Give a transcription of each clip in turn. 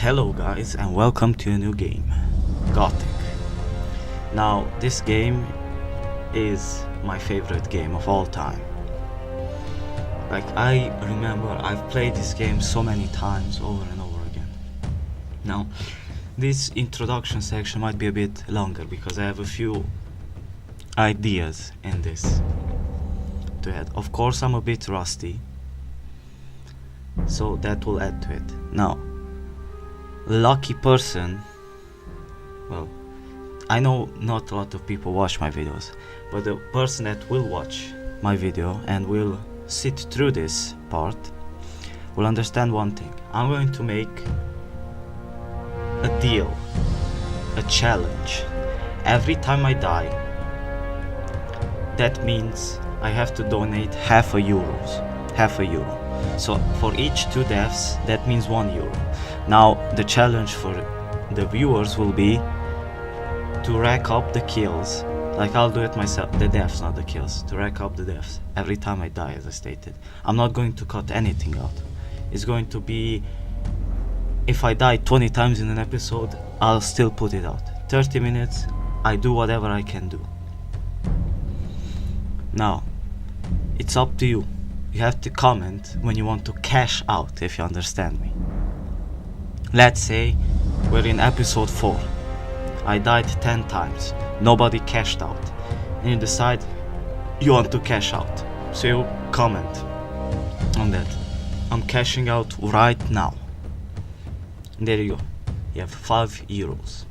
Hello guys and welcome to a new game, Gothic. Now this game is my favorite game of all time. Like I remember I've played this game so many times over and over again. Now this introduction section might be a bit longer because I have a few ideas in this to add. Of course I'm a bit rusty, so that will add to it. Now lucky person, well, I know not a lot of people watch my videos, but the person that will watch my video and will sit through this part will understand one thing. I'm going to make a deal, a challenge. Every time I die, that means I have to donate half a euro. So for each 2 deaths, that means €1. Now the challenge for the viewers will be to rack up the kills. Like I'll do it myself, the deaths, not the kills, to rack up the deaths every time I die, as I stated. I'm not going to cut anything out. It's going to be, if I die 20 times in an episode, I'll still put it out. 30 minutes, I do whatever I can do. Now, it's up to you. You have to comment when you want to cash out, if you understand me. Let's say we're in episode 4. I died 10 times. Nobody cashed out. And you decide you want to cash out. So you comment on that. I'm cashing out right now. And there you go. You have €5.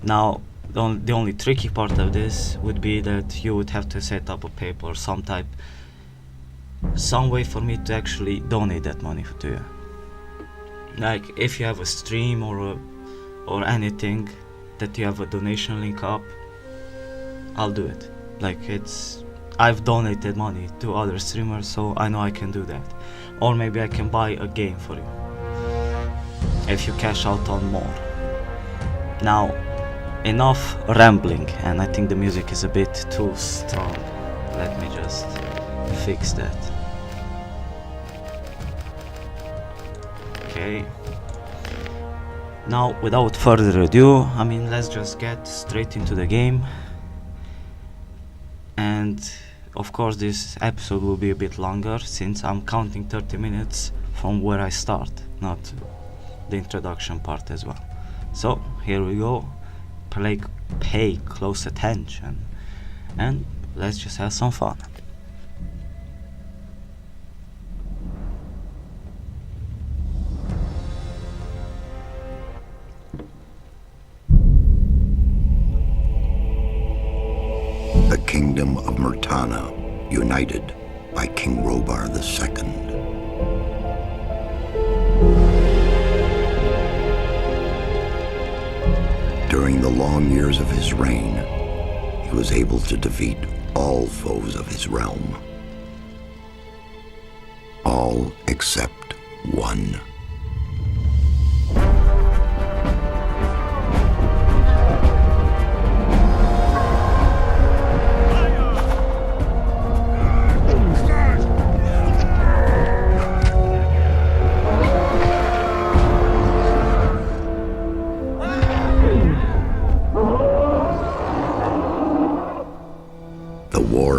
Now, the only tricky part of this would be that you would have to set up a PayPal or some way for me to actually donate that money to you. Like if you have a stream or anything that you have a donation link up, I'll do it. Like I've donated money to other streamers, so I know I can do that. Or maybe I can buy a game for you if you cash out on more. Now enough rambling, and I think the music is a bit too strong. Let me just fix that. Okay. Now without further ado, let's just get straight into the game. And of course this episode will be a bit longer since I'm counting 30 minutes from where I start, not the introduction part as well. So here we go. Pay close attention and let's just have some fun. The kingdom of Murtana, united by King Robar II. During the long years of his reign, he was able to defeat all foes of his realm. All except one.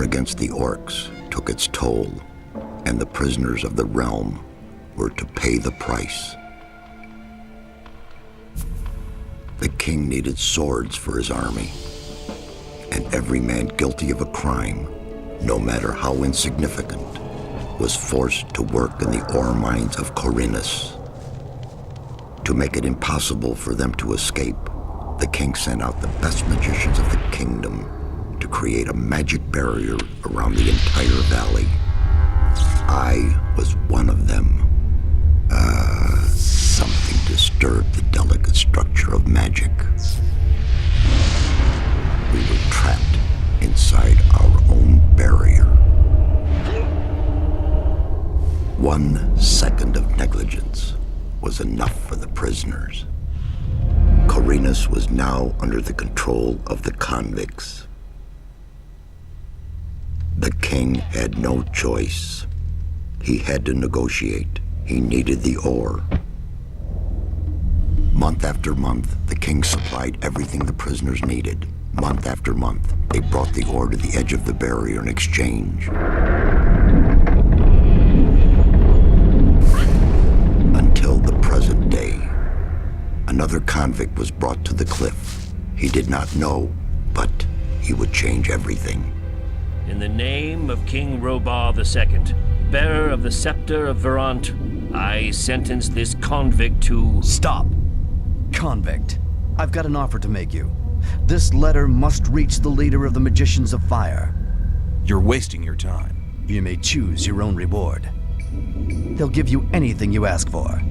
Against the orcs took its toll, and the prisoners of the realm were to pay the price. The king needed swords for his army, and every man guilty of a crime, no matter how insignificant, was forced to work in the ore mines of Corinus. To make it impossible for them to escape, the king sent out the best magicians of the kingdom to create a magic barrier around the entire valley. I was one of them. Something disturbed the delicate structure of magic. We were trapped inside our own barrier. 1 second of negligence was enough for the prisoners. Corinus was now under the control of the convicts. The king had no choice. He had to negotiate. He needed the ore. Month after month, the king supplied everything the prisoners needed. Month after month, they brought the ore to the edge of the barrier in exchange. Until the present day. Another convict was brought to the cliff. He did not know, but he would change everything. In the name of King Robah II, bearer of the scepter of Verant, I sentence this convict to... Stop! Convict, I've got an offer to make you. This letter must reach the leader of the Magicians of Fire. You're wasting your time. You may choose your own reward. They'll give you anything you ask for.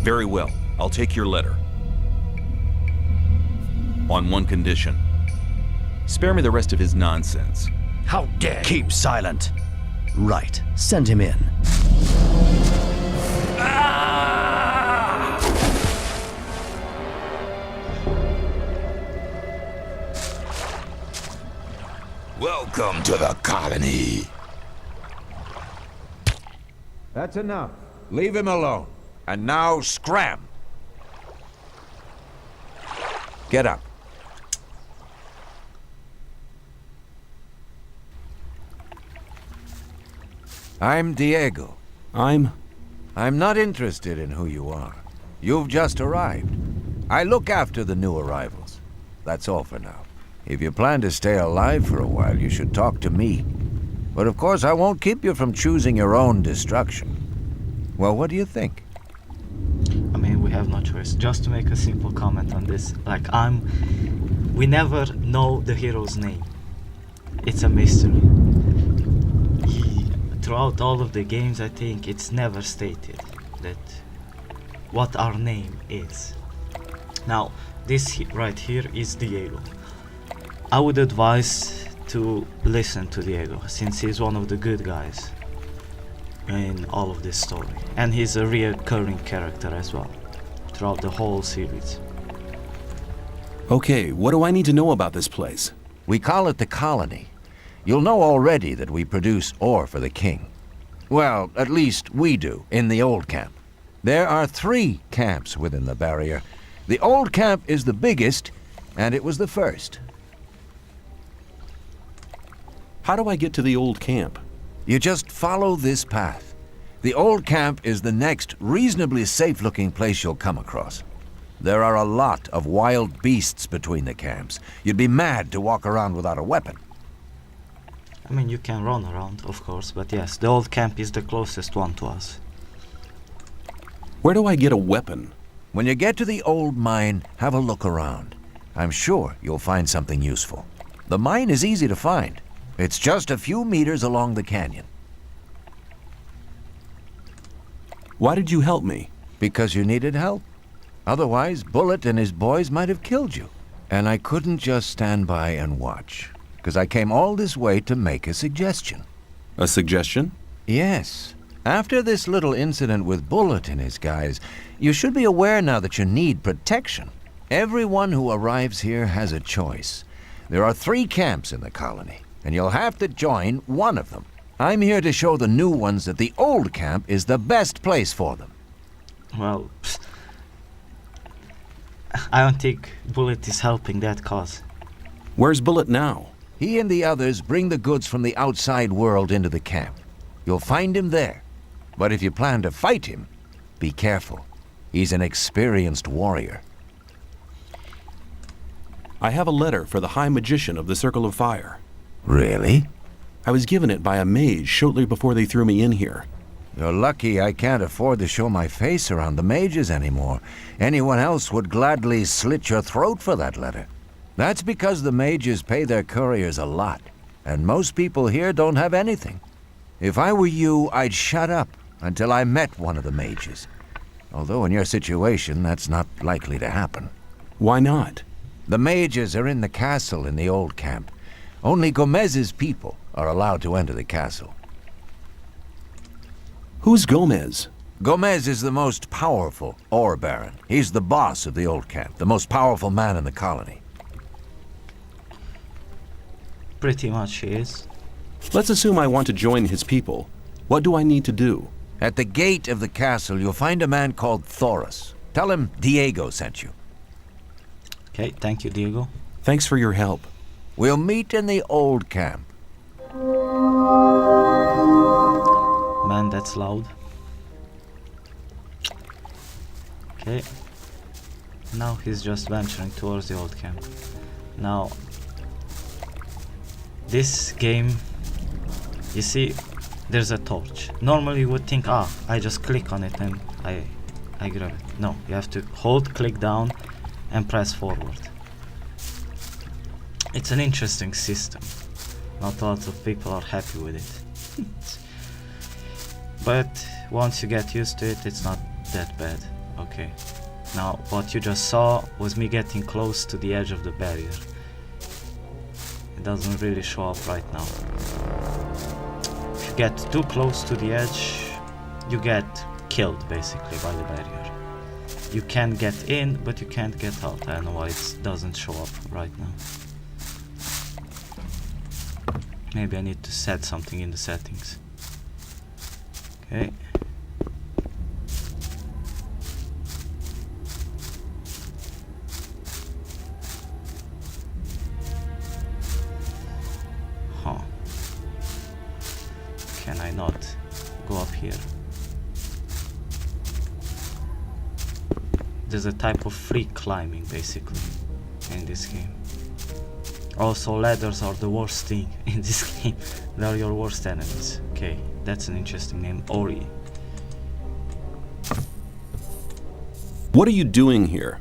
Very well, I'll take your letter. On one condition. Spare me the rest of his nonsense. How dare you! Keep silent. Right, send him in. Welcome to the colony. That's enough. Leave him alone. And now scram. Get up. I'm Diego. I'm not interested in who you are. You've just arrived. I look after the new arrivals. That's all for now. If you plan to stay alive for a while, you should talk to me. But of course, I won't keep you from choosing your own destruction. Well, what do you think? I mean, we have no choice. Just to make a simple comment on this, like, we never know the hero's name. It's a mystery. Throughout all of the games, I think it's never stated that what our name is. Now, this right here is Diego. I would advise to listen to Diego, since he's one of the good guys in all of this story, and he's a reoccurring character as well throughout the whole series. Okay, what do I need to know about this place? We call it the colony. You'll know already that we produce ore for the king. Well, at least we do, in the old camp. There are 3 camps within the barrier. The old camp is the biggest, and it was the first. How do I get to the old camp? You just follow this path. The old camp is the next reasonably safe-looking place you'll come across. There are a lot of wild beasts between the camps. You'd be mad to walk around without a weapon. I mean, you can run around, of course, but yes, the old camp is the closest one to us. Where do I get a weapon? When you get to the old mine, have a look around. I'm sure you'll find something useful. The mine is easy to find. It's just a few meters along the canyon. Why did you help me? Because you needed help. Otherwise, Bullet and his boys might have killed you. And I couldn't just stand by and watch, because I came all this way to make a suggestion. A suggestion? Yes. After this little incident with Bullet and his guys, you should be aware now that you need protection. Everyone who arrives here has a choice. There are 3 camps in the colony, and you'll have to join one of them. I'm here to show the new ones that the old camp is the best place for them. Well, I don't think Bullet is helping that cause. Where's Bullet now? He and the others bring the goods from the outside world into the camp. You'll find him there. But if you plan to fight him, be careful. He's an experienced warrior. I have a letter for the High Magician of the Circle of Fire. Really? I was given it by a mage shortly before they threw me in here. You're lucky I can't afford to show my face around the mages anymore. Anyone else would gladly slit your throat for that letter. That's because the mages pay their couriers a lot, and most people here don't have anything. If I were you, I'd shut up until I met one of the mages. Although in your situation, that's not likely to happen. Why not? The mages are in the castle in the old camp. Only Gomez's people are allowed to enter the castle. Who's Gomez? Gomez is the most powerful ore baron. He's the boss of the old camp, the most powerful man in the colony. Pretty much he is. Let's assume I want to join his people. What do I need to do? At the gate of the castle, you'll find a man called Thoris. Tell him Diego sent you. Okay, thank you, Diego. Thanks for your help. We'll meet in the old camp. Man, that's loud. Okay. Now he's just venturing towards the old camp. Now, this game, you see, there's a torch. Normally you would think, I just click on it and I grab it. No, you have to hold, click down and press forward. It's an interesting system. Not a lot of people are happy with it. But once you get used to it, it's not that bad. Okay. Now, what you just saw was me getting close to the edge of the barrier. It doesn't really show up right now. If you get too close to the edge, you get killed basically by the barrier. You can get in, but you can't get out. I don't know why it doesn't show up right now. Maybe I need to set something in the settings. Okay. Huh. Can I not go up here? There's a type of free climbing basically in this game. Also, ladders are the worst thing in this game. They are your worst enemies. Okay, that's an interesting name. Ori. What are you doing here?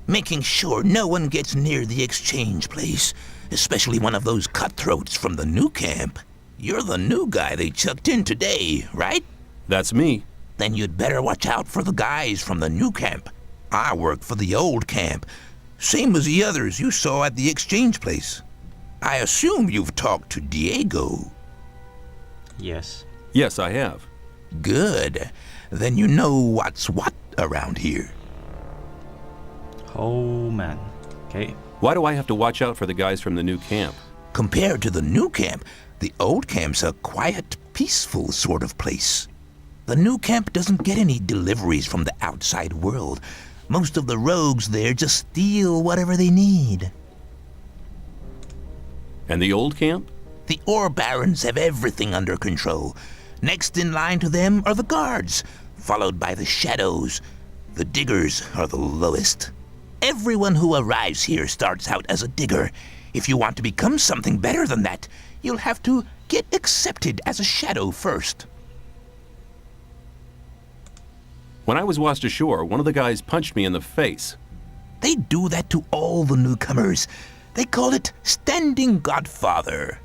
Making sure no one gets near the exchange place, especially one of those cutthroats from the new camp. You're the new guy they chucked in today, right? That's me. Then you'd better watch out for the guys from the new camp. I work for the old camp, same as the others you saw at the exchange place. I assume you've talked to Diego. Yes. Yes, I have. Good. Then you know what's what around here. Oh man. Okay. Why do I have to watch out for the guys from the new camp? Compared to the new camp, the old camp's a quiet, peaceful sort of place. The new camp doesn't get any deliveries from the outside world. Most of the rogues there just steal whatever they need. And the old camp? The ore barons have everything under control. Next in line to them are the guards, followed by the shadows. The diggers are the lowest. Everyone who arrives here starts out as a digger. If you want to become something better than that, you'll have to get accepted as a shadow first. When I was washed ashore, one of the guys punched me in the face. They do that to all the newcomers. They call it standing godfather.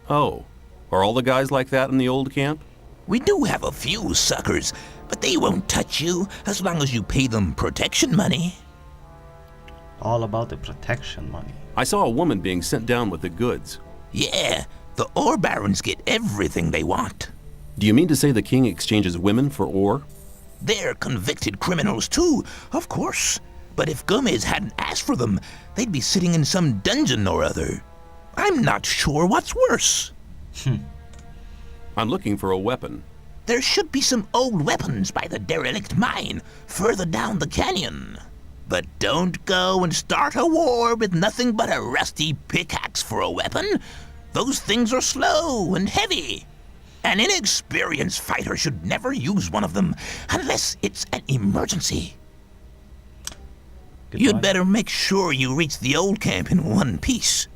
Oh, are all the guys like that in the old camp? We do have a few suckers, but they won't touch you as long as you pay them protection money. All about the protection money. I saw a woman being sent down with the goods. Yeah, the ore barons get everything they want. Do you mean to say the king exchanges women for ore? They're convicted criminals too, of course. But if Gomez hadn't asked for them, they'd be sitting in some dungeon or other. I'm not sure what's worse. I'm looking for a weapon. There should be some old weapons by the derelict mine, further down the canyon. But don't go and start a war with nothing but a rusty pickaxe for a weapon. Those things are slow and heavy. An inexperienced fighter should never use one of them unless it's an emergency. Goodbye. You'd better make sure you reach the old camp in one piece.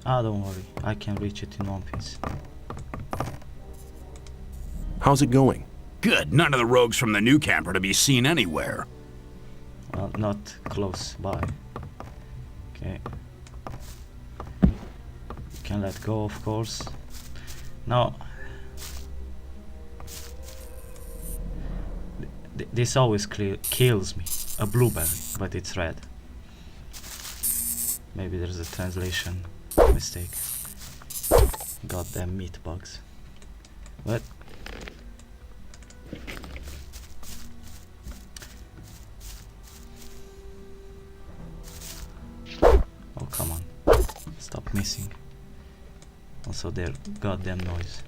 Don't worry. I can reach it in one piece. How's it going? Good. None of the rogues from the new camp are to be seen anywhere. Well, not close by. Okay. You can let go, of course. Now, this always kills me. A blueberry, but it's red. Maybe there's a translation mistake. Goddamn meat bugs. But oh, come on. Stop missing. Also their goddamn noise.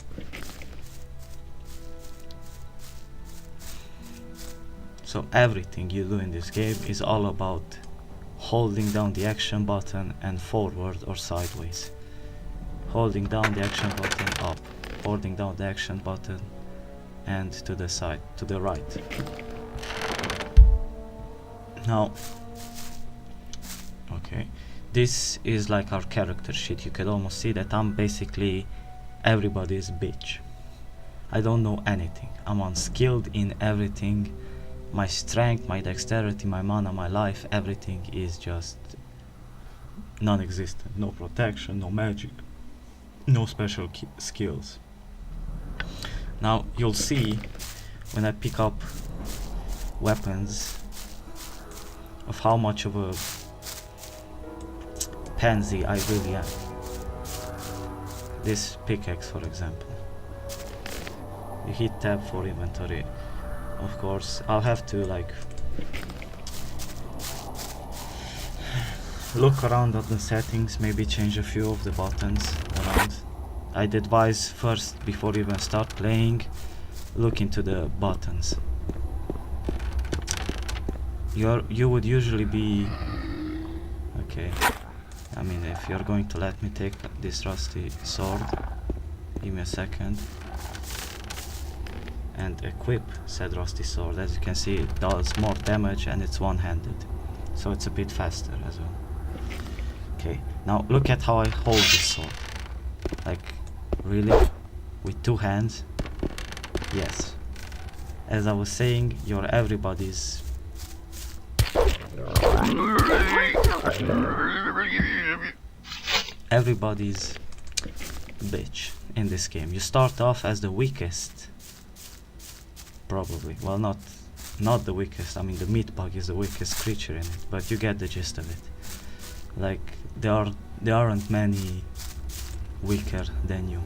So everything you do in this game is all about holding down the action button and forward or sideways. Holding down the action button up, holding down the action button and to the side, to the right. Now, okay, this is like our character sheet. You can almost see that I'm basically everybody's bitch. I don't know anything. I'm unskilled in everything. My strength, my dexterity, my mana, my life, everything is just non-existent. No protection, no magic, no special skills. Now you'll see when I pick up weapons of how much of a pansy I really am. This pickaxe, for example. You hit tab for inventory. Of course, I'll have to like look around at the settings, maybe change a few of the buttons around. I'd advise first, before you even start playing, look into the buttons. You would usually be okay. I mean, if you're going to let me take this rusty sword, give me a second. And equip said rusty sword. As you can see, it does more damage and it's one-handed, so it's a bit faster as well. Okay, now look at how I hold this sword. Like, really? With two hands? Yes. As I was saying, you're everybody's bitch in this game. You start off as the weakest, probably. Well, not the weakest. I mean, the meat bug is the weakest creature in it, but you get the gist of it. Like, there aren't many weaker than you,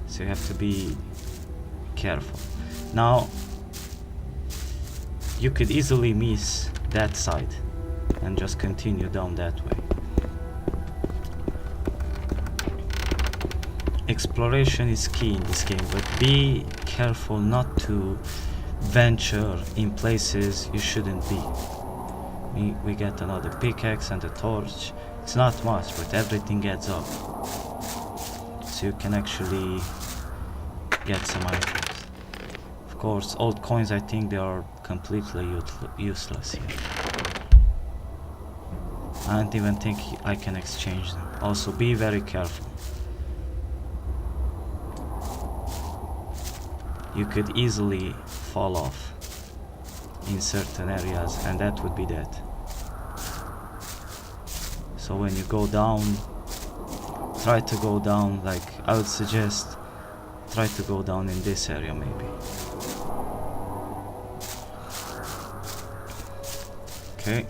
so you have to be careful. Now, you could easily miss that side and just continue down that way. Exploration is key in this game, but be careful not to venture in places you shouldn't be. We get another pickaxe and a torch. It's not much, but everything adds up, so you can actually get some items. Of course, old coins, I think they are completely useless here. I don't even think I can exchange them. Also, be very careful. You could easily fall off in certain areas, and that would be that. So when you go down, try to go down, like, I would suggest try to go down in this area maybe. Okay.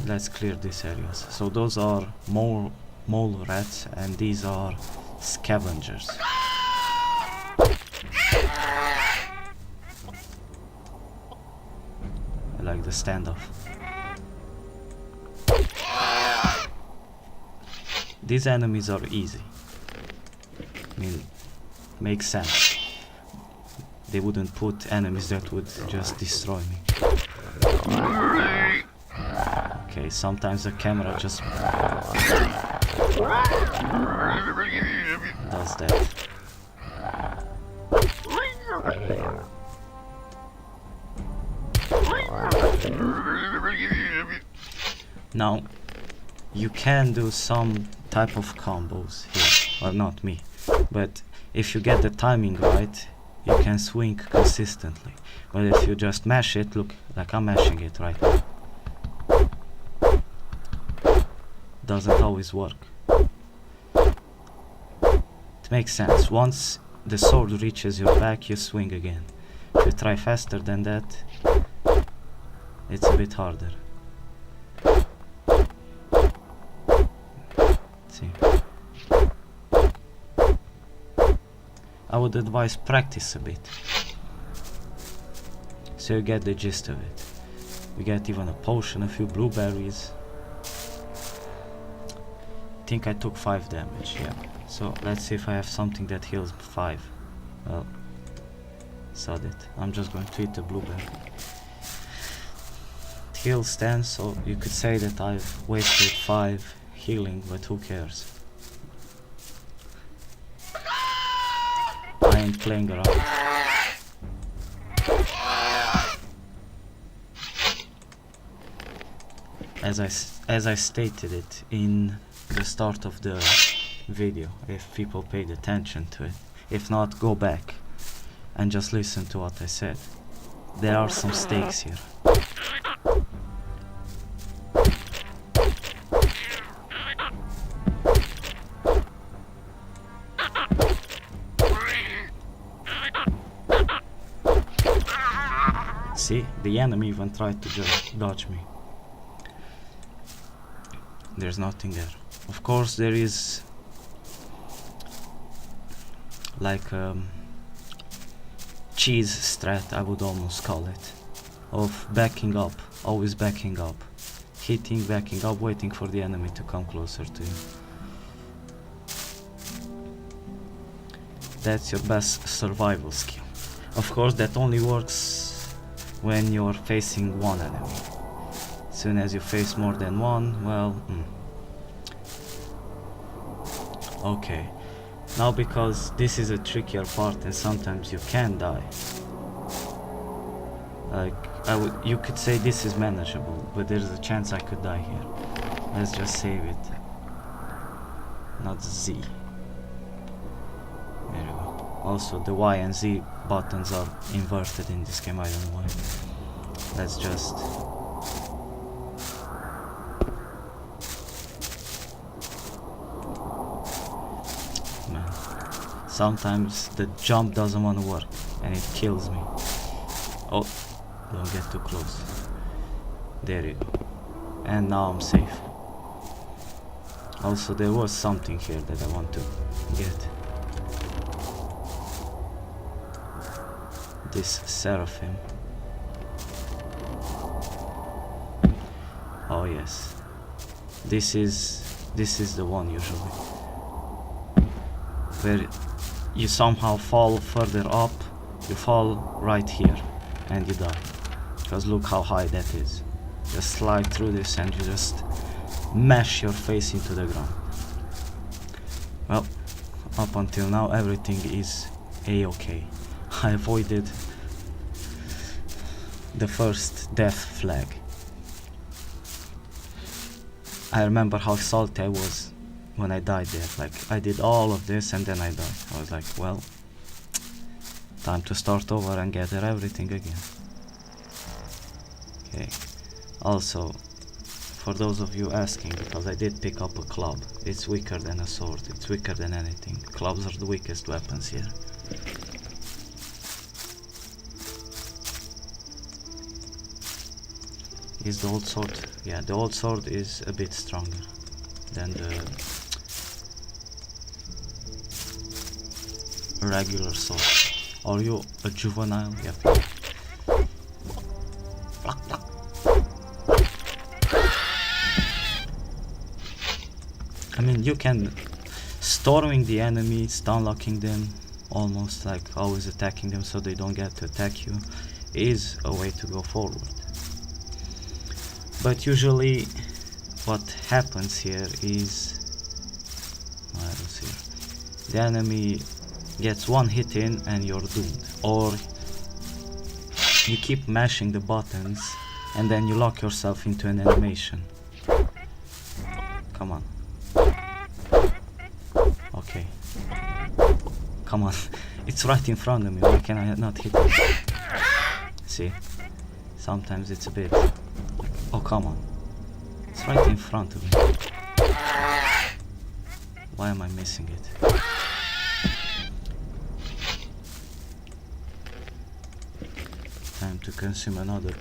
Let's clear these areas. So those are mole rats, and these are scavengers. I like the standoff. These enemies are easy. I mean, makes sense. They wouldn't put enemies that would just destroy me. Okay, sometimes the camera just does that. Now, you can do some type of combos here. Well, not me, but if you get the timing right, you can swing consistently. But if you just mash it, look, like I'm mashing it right now, doesn't always work. It makes sense. Once the sword reaches your back, you swing again. If you try faster than that, it's a bit harder. See, I would advise practice a bit, so you get the gist of it. We get even a potion, a few blueberries. I think I took 5 damage, yeah. So let's see if I have something that heals 5. Well, Sod it. I'm just going to eat the blueberry. Heals 10, so you could say that I've wasted 5 healing, but who cares? I ain't playing around. As I stated it in the start of the video, if people paid attention to it. If not, go back and just listen to what I said. There are some stakes here. See, the enemy even tried to dodge me. There's nothing there. Of course, there is like cheese strat, I would almost call it, of backing up, always backing up, hitting, backing up, waiting for the enemy to come closer to you. That's your best survival skill. Of course, that only works when you're facing one enemy. As soon as you face more than one, well, okay. Now, because this is a trickier part and sometimes you can die, like you could say this is manageable, but there's a chance I could die here. Let's just save it. Not Z. There we go. Also, the Y and Z buttons are inverted in this game, I don't know why. Let's just... Man. Sometimes the jump doesn't want to work and it kills me. Oh, don't get too close. There you go. And now I'm safe. Also, there was something here that I want to get. This seraphim. Oh yes, this is the one usually, where you somehow fall further up, you fall right here and you die, because look how high that is. Just slide through this and you just mash your face into the ground. Well, up until now everything is a-okay. I avoided the first death flag. I remember how salty I was when I died there. Like, I did all of this and then I died. I was like, well, time to start over and gather everything again. Okay. Also, for those of you asking, because I did pick up a club, it's weaker than a sword, it's weaker than anything. Clubs are the weakest weapons here. Is the old sword? Yeah, the old sword is a bit stronger than the regular sword. Are you a juvenile? Yep. Pluck, pluck. I mean, you can storming the enemy, stun locking them, almost like always attacking them so they don't get to attack you, is a way to go forward. But usually what happens here is, the enemy gets one hit in and you're doomed, or you keep mashing the buttons and then you lock yourself into an animation. Come on. Okay. Come on. It's right in front of me, why can I not hit it? See? Sometimes it's a bit... Oh, come on. It's right in front of me. Why am I missing it? Time to consume another.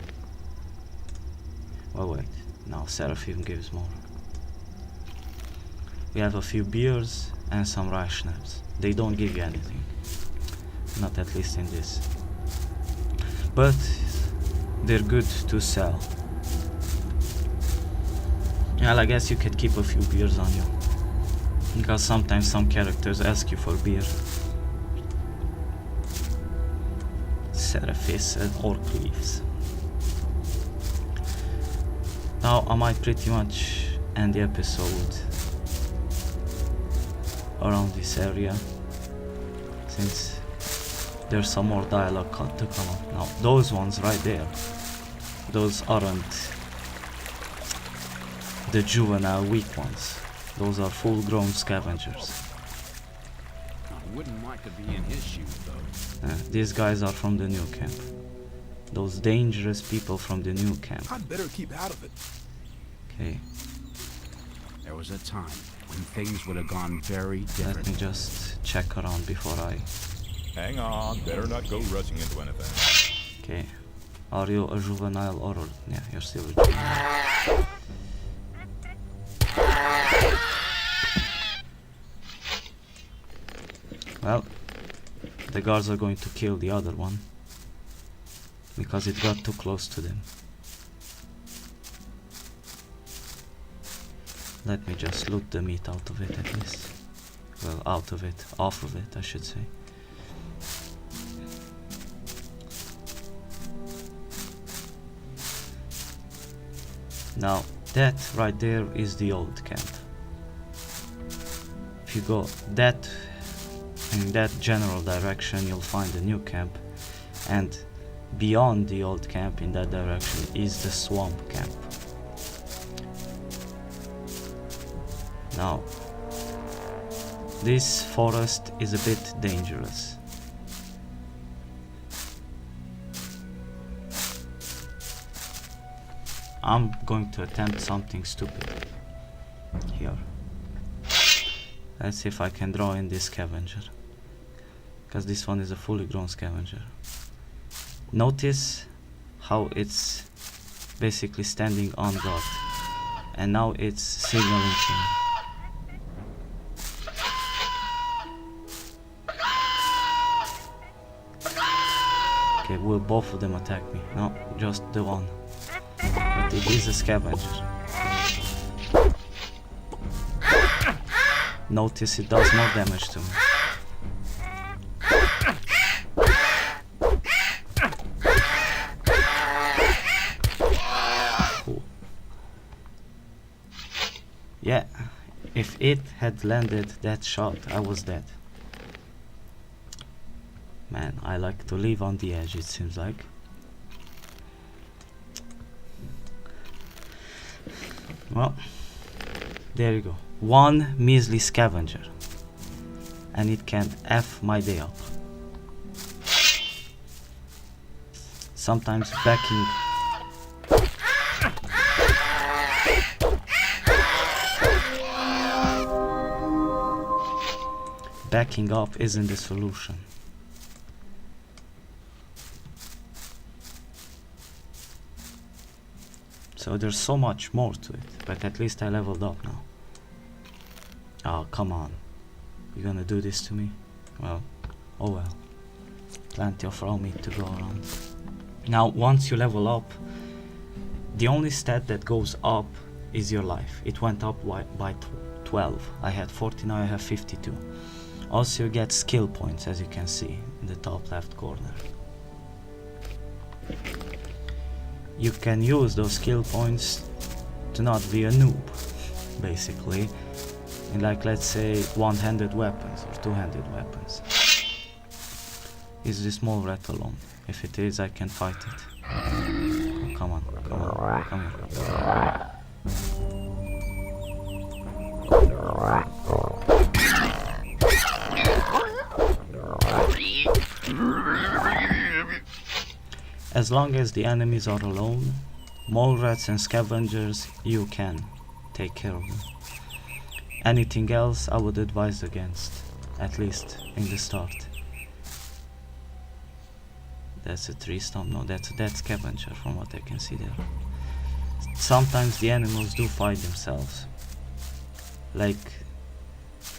Oh wait, now Seraphim gives more. We have a few beers and some rationals. They don't give you anything. Not at least in this. But they're good to sell. Well, I guess you could keep a few beers on you, because sometimes some characters ask you for beer. Seraphis and Orc Leaves. Now I might pretty much end the episode around this area, since there's some more dialogue to come up. Now those ones right there, those aren't the juvenile weak ones. Those are full-grown scavengers. I wouldn't like to be in his shoes, though. These guys are from the new camp. Those dangerous people from the new camp. I'd better keep out of it. Okay, There was a time when things would have gone very let different. me just check around before I... Hang on, better not go rushing into anything. Okay, are you a juvenile or... Yeah, you're still a juvenile. Well, the guards are going to kill the other one because it got too close to them. Let me just loot the meat out of it at least. Well, off of it, I should say. Now, that right there is the old camp. If you go in that general direction, you'll find the new camp, and beyond the old camp in that direction is the swamp camp. Now, this forest is a bit dangerous. I'm going to attempt something stupid here. Let's see if I can draw in this scavenger, because this one is a fully grown scavenger. Notice how it's basically standing on guard, and now it's signaling to me. Okay, will both of them attack me? No, just the one. But it is a scavenger. Notice it does more damage to me. Cool. Yeah, if it had landed that shot, I was dead. Man, I like to live on the edge, it seems like. Well, there you go. One measly scavenger, and it can F my day up. Sometimes backing up isn't the solution. So there's so much more to it, but at least I leveled up now. Oh, come on. You're gonna do this to me? Well, oh well. Plenty of raw meat to go around. Now, once you level up, the only stat that goes up is your life. It went up by 12. I had 40, now I have 52. Also, you get skill points, as you can see in the top left corner. You can use those skill points to not be a noob, basically, in, like, let's say, one-handed weapons or two-handed weapons. Is this mole rat alone? If it is, I can fight it. Oh, come on, come here. As long as the enemies are alone, mole rats and scavengers, you can take care of them. Anything else I would advise against, at least in the start. That's a tree stump. No, that's a dead scavenger from what I can see there. Sometimes the animals do fight themselves. Like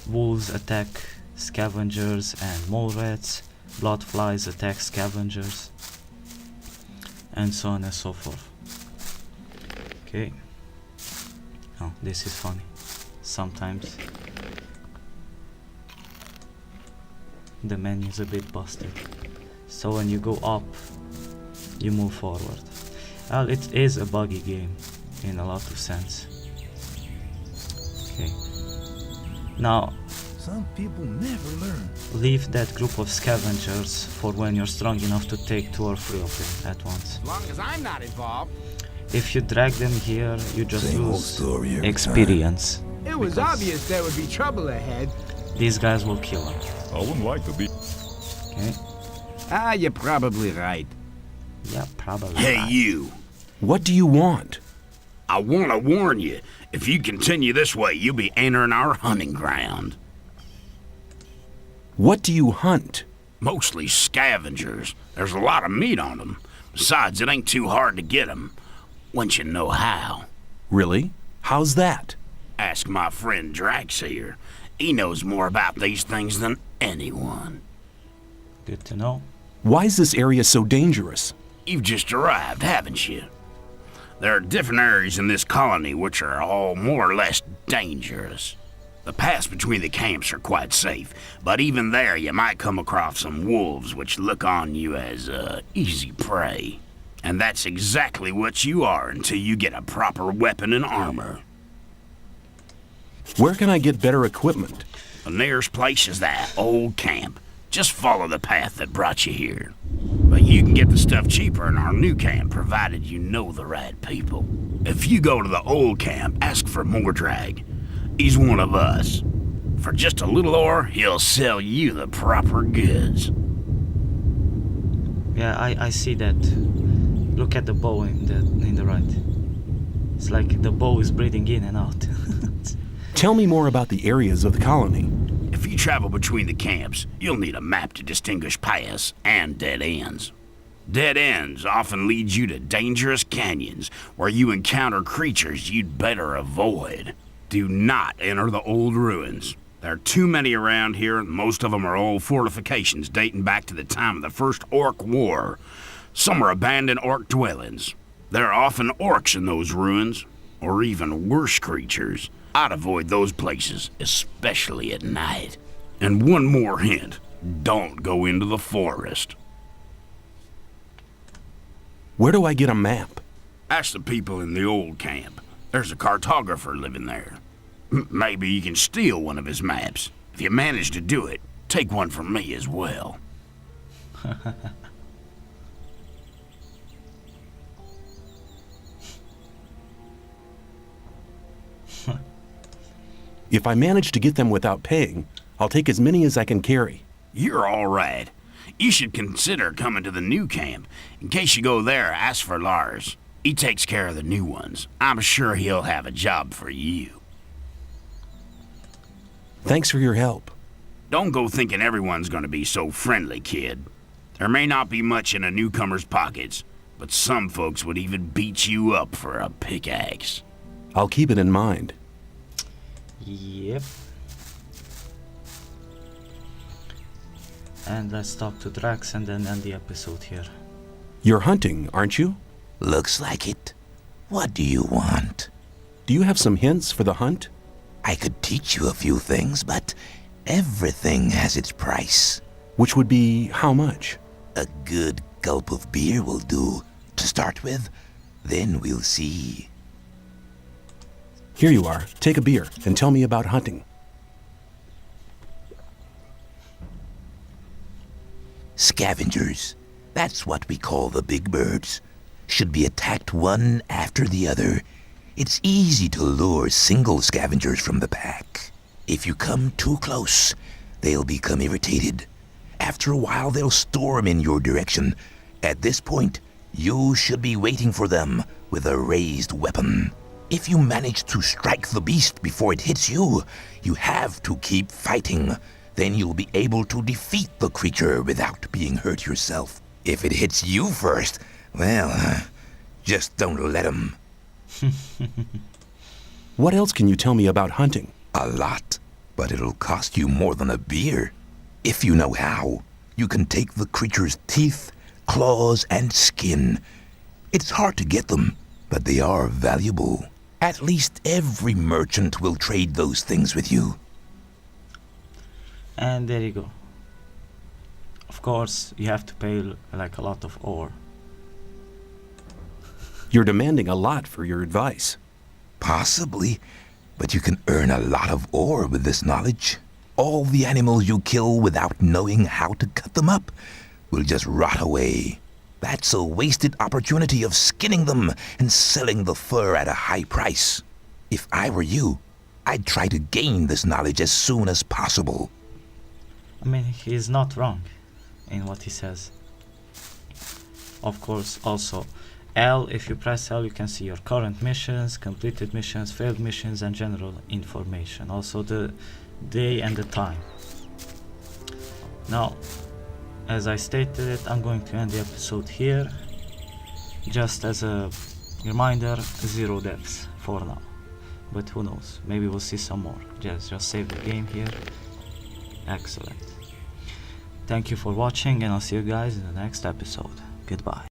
wolves attack scavengers and mole rats, blood flies attack scavengers, and so on and so forth. Okay. Oh, this is funny. Sometimes the menu is a bit busted. So when you go up, you move forward. Well, it is a buggy game in a lot of sense. Okay. Now, some people never learn. Leave that group of scavengers for when you're strong enough to take 2 or 3 of them at once. As long as I'm not involved. If you drag them here, you just Same old lose story every experience. It was obvious there would be trouble ahead. These guys will kill him. I wouldn't like to be. Okay. Ah, you're probably right. Yeah, probably. Hey, right. you. What do you want? I want to warn you. If you continue this way, you'll be entering our hunting ground. What do you hunt? Mostly scavengers. There's a lot of meat on them. Besides, it ain't too hard to get them. Once you know how. Really? How's that? Ask my friend Drax here. He knows more about these things than anyone. Good to know. Why is this area so dangerous? You've just arrived, haven't you? There are different areas in this colony which are all more or less dangerous. The paths between the camps are quite safe, but even there you might come across some wolves which look on you as easy prey. And that's exactly what you are until you get a proper weapon and armor. Where can I get better equipment? The nearest place is that old camp. Just follow the path that brought you here. But you can get the stuff cheaper in our new camp, provided you know the right people. If you go to the old camp, ask for Mordrag. He's one of us. For just a little ore, he'll sell you the proper goods. Yeah, I see that. Look at the bow in the right. It's like the bow is breathing in and out. Tell me more about the areas of the colony. If you travel between the camps, you'll need a map to distinguish paths and dead ends. Dead ends often lead you to dangerous canyons where you encounter creatures you'd better avoid. Do not enter the old ruins. There are too many around here, and most of them are old fortifications dating back to the time of the First Orc War. Some are abandoned orc dwellings. There are often orcs in those ruins, or even worse creatures. I'd avoid those places, especially at night. And one more hint, don't go into the forest. Where do I get a map? Ask the people in the old camp. There's a cartographer living there. Maybe you can steal one of his maps. If you manage to do it, take one from me as well. If I manage to get them without paying, I'll take as many as I can carry. You're all right. You should consider coming to the new camp. In case you go there, ask for Lars. He takes care of the new ones. I'm sure he'll have a job for you. Thanks for your help. Don't go thinking everyone's gonna be so friendly, kid. There may not be much in a newcomer's pockets, but some folks would even beat you up for a pickaxe. I'll keep it in mind. Yep. And let's talk to Drax and then end the episode here. You're hunting, aren't you? Looks like it. What do you want? Do you have some hints for the hunt? I could teach you a few things, but everything has its price. Which would be how much? A good gulp of beer will do, to start with. Then we'll see. Here you are. Take a beer and tell me about hunting. Scavengers. That's what we call the big birds. Should be attacked one after the other. It's easy to lure single scavengers from the pack. If you come too close, they'll become irritated. After a while, they'll storm in your direction. At this point, you should be waiting for them with a raised weapon. If you manage to strike the beast before it hits you, you have to keep fighting. Then you'll be able to defeat the creature without being hurt yourself. If it hits you first, well, just don't let him. What else can you tell me about hunting? A lot, but it'll cost you more than a beer. If you know how, you can take the creature's teeth, claws, and skin. It's hard to get them, but they are valuable. At least every merchant will trade those things with you. And there you go. Of course, you have to pay like a lot of ore. You're demanding a lot for your advice. Possibly, but you can earn a lot of ore with this knowledge. All the animals you kill without knowing how to cut them up will just rot away. That's a wasted opportunity of skinning them and selling the fur at a high price. If I were you, I'd try to gain this knowledge as soon as possible. I mean, he's not wrong in what he says. Of course, also L, if you press L, you can see your current missions, completed missions, failed missions, and general information. Also the day and the time. Now, as I stated it, I'm going to end the episode here. Just as a reminder, 0 deaths for now. But who knows, maybe we'll see some more. Just save the game here. Excellent. Thank you for watching, and I'll see you guys in the next episode. Goodbye.